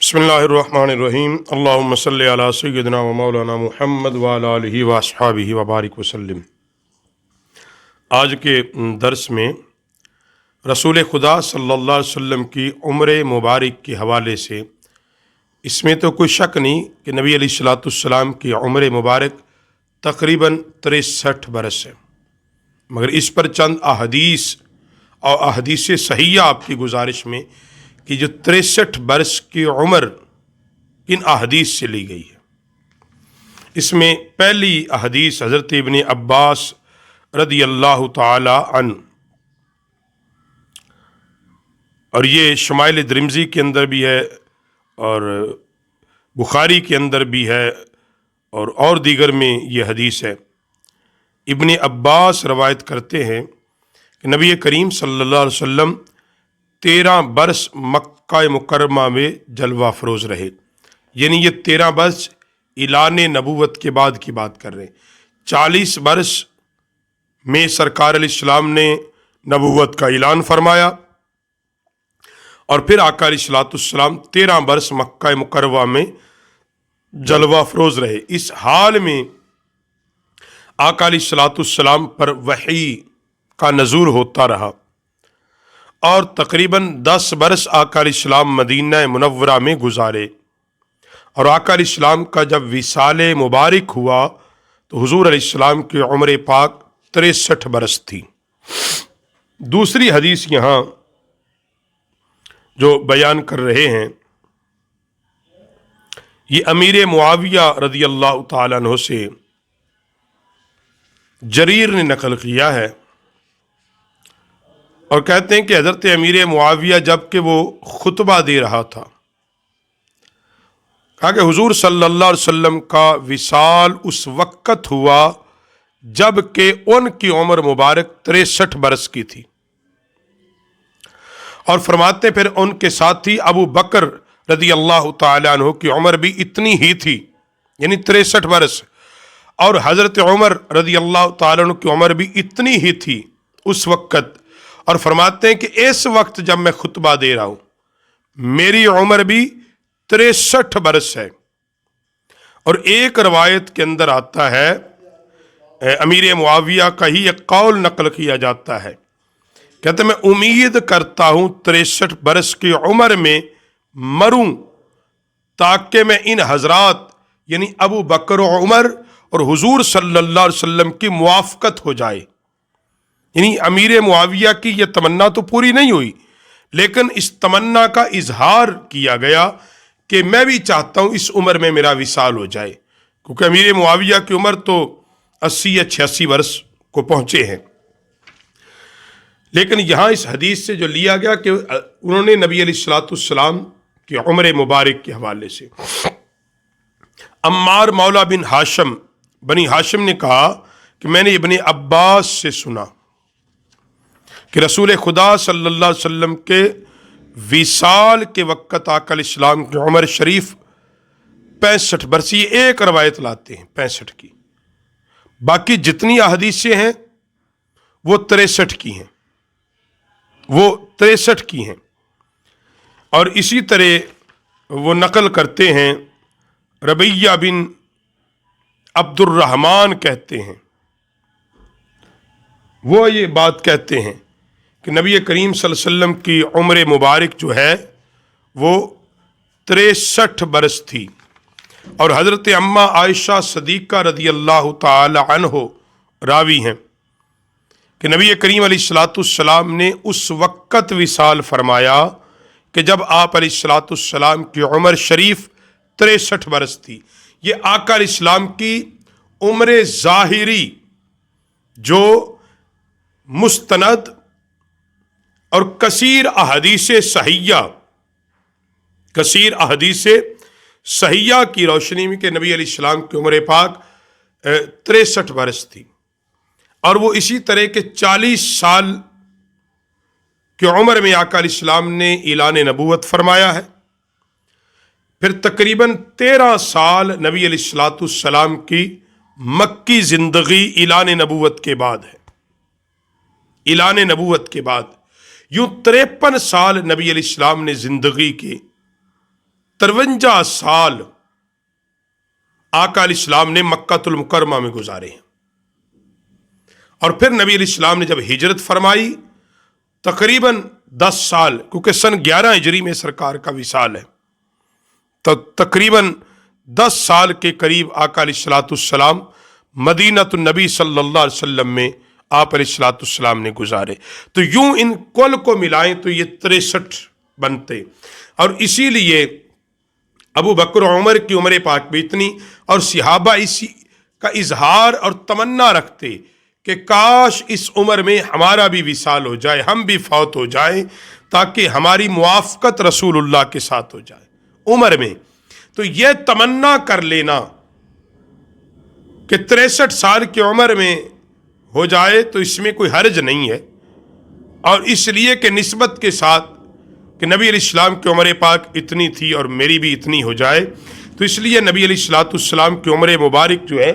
बिस्मिल्लाहिर्रहमानिर्रहीम अल्लाहुम्मा सल्लि अला सय्यिदिना व मौलाना मुहम्मद व अला आलिहि व अस्हाबिहि व बारिक वसल्लम। आज के दर्स में रसूल खुदा सल्लल्लाहु अलैहि वसल्लम की उम्र मुबारक के हवाले से, इसमें तो कोई शक नहीं कि नबी अलैहिस्सलाम की उम्र मुबारक तकरीबन 63 बरस है, मगर इस पर चंद अहदीस और अहदीस सहिया आपकी गुजारिश में कि जो 63 बरस की उम्र किन अहदीस से ली गई है। इसमें पहली अहदीस हज़रत इब्न अब्बास रदी अल्लाह ताला अन, और ये शमाइल द्रिमज़ी के अंदर भी है और बुखारी के अंदर भी है और दीगर में ये हदीस है। इब्न अब्बास रवायत करते हैं कि नबी करीम सल्लल्लाहु अलैहि वसल्लम 13 बरस मक्का मुकरमा में जलवा फरोज रहे, यानी ये 13 बरस इलान नबूवत के बाद की बात कर रहे हैं। 40 बरस में सरकार अलैहिस्सलाम ने नबूवत का ऐलान फरमाया और फिर आका अलैहिस्सलाम 13 बरस मक्का मुकरमा में जलवा फरोज रहे। इस हाल में आका अलैहिस्सलाम पर वही का नज़ूल होता रहा और तकरीबन 10 बरस आका अलैहिस्सलाम मदीना मुनव्वरा में गुजारे। और आका अलैहिस्सलाम का जब विसाल मुबारक हुआ तो हुजूर अलैहिस्सलाम की उम्र पाक 63 बरस थी। दूसरी हदीस यहाँ जो बयान कर रहे हैं, ये अमीर मुआविया रदी अल्लाह ताला अन्हु से जरीर ने नकल किया है और कहते हैं कि हज़रत अमीर मुआविया जबकि वो खुतबा दे रहा था, कहा कि हुजूर सल्लल्लाहु अलैहि वसल्लम का विसाल उस वक़्त हुआ जबकि उनकी उम्र मुबारक 63 बरस की थी। और फरमाते फिर उनके साथी अबू बकर रदी अल्लाह ताला अन्हु की उम्र भी इतनी ही थी, यानी 63 बरस, और हज़रत उमर रदी अल्लाह ताला अन्हु की उम्र भी इतनी ही थी उस वक़्त। और फरमाते हैं कि इस वक्त जब मैं खुतबा दे रहा हूं मेरी उम्र भी 63 बरस है। और एक रवायत के अंदर आता है, अमीर मुआविया का ही एक कौल नकल किया जाता है, कहते मैं उम्मीद करता हूं 63 बरस की उम्र में मरूं ताकि मैं इन हजरात यानी अबू बकर और उमर और हुजूर सल्लल्लाहु अलैहि वसल्लम की मुआफ़क़त हो जाए। यानी अमीर मुआविया की यह तमन्ना तो पूरी नहीं हुई, लेकिन इस तमन्ना का इजहार किया गया कि मैं भी चाहता हूं इस उम्र में मेरा विसाल हो जाए, क्योंकि अमीर मुआविया की उम्र तो 80 या 86 वर्ष को पहुंचे हैं। लेकिन यहां इस हदीस से जो लिया गया कि उन्होंने नबी अलैहिस्सलाम की उम्र मुबारक के हवाले से, अम्मार मौला बिन हाशिम बनी हाशिम ने कहा कि मैंने इब्न अब्बास से सुना कि रसूल खुदा सल्लल्लाहु अलैहि वसल्लम के विसाल के वक़्त आका अलैहिस्सलाम की उम्र शरीफ 65 बरस, ये एक रवायत लाते हैं 65 की, बाकी जितनी अहदीसें हैं वो 63 की हैं, वो 63 की हैं। और इसी तरह वो नकल करते हैं, रबिया बिन अब्दुर्रहमान कहते हैं, वो ये बात कहते हैं कि नबी करीम सल्लल्लाहु अलैहि वसल्लम की उम्र मुबारक जो है वो 63 बरस थी। और हज़रत अम्मा आयशा सदीक़ा रदी अल्लाह ताला अन्हो रावी हैं कि नबी करीम अलैहिस्सलाम ने उस वक़्त विसाल फरमाया कि जब आप अलैहिस्सलाम की उम्र शरीफ 63 बरस थी। ये आका अलैहिस्सलाम की उम्र ज़ाहिरी जो मुस्तनद और कसीर अहदीस सहिया की रोशनी में कि नबी अलैहिस्सलाम की उम्र पाक 63 बरस थी। और वो इसी तरह के 40 साल की उम्र में आका अलैहिस्सलाम ने ऐलान नबूवत फरमाया है। फिर तकरीबन 13 साल नबी अलैहिस्सलाम की मक्की जिंदगी ऐलान नबूवत के बाद है। ऐलान नबूवत के बाद यूं 53 साल नबी अलैहिस्सलाम ने जिंदगी की 53 साल आका अलैहिस्सलाम ने मक्कातुल मुकर्रमा में गुजारे हैं। और फिर नबी अलैहिस्सलाम ने जब हिजरत फरमाई, तकरीबन 10 साल, क्योंकि सन 11 हिजरी में सरकार का विसाल है, तो तकरीबन 10 साल के करीब आका अलैहिस्सलाम मदीनतुन नबी सल्लल्लाहु अलैहि वसल्लम में आप अलैहिस्सलाम ने गुजारे। तो यूं इन कुल को मिलाएं तो ये 63 बनते। और इसीलिए अबू बकर और उमर की उम्र पाक भी इतनी, और सहाबा इसी का इजहार और तमन्ना रखते कि काश इस उम्र में हमारा भी विसाल हो जाए, हम भी फौत हो जाए, ताकि हमारी मुआफ़क़त रसूलुल्लाह के साथ हो जाए उम्र में। तो यह तमन्ना कर लेना कि 63 साल की उम्र में हो जाए तो इसमें कोई हर्ज नहीं है। और इसलिए कि निस्बत के साथ कि नबी अलैहिस्सलाम की उम्र पाक इतनी थी और मेरी भी इतनी हो जाए, तो इसलिए नबी अलैहिस्सलाम की उम्र मुबारक जो है,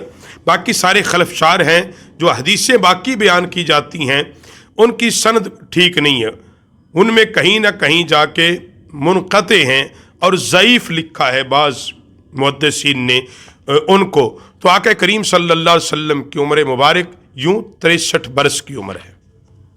बाकी सारे खलफशार हैं जो हदीसें बाकी बयान की जाती हैं उनकी सनद ठीक नहीं है, उनमें कहीं ना कहीं जाके मुनक़ते हैं और ज़ईफ़ लिखा है बाज़ मुहद्दिसीन ने उनको। तो आका करीम सल्लल्लाहु अलैहि वसल्लम की उम्र मुबारक यूं 63 बरस की उम्र है।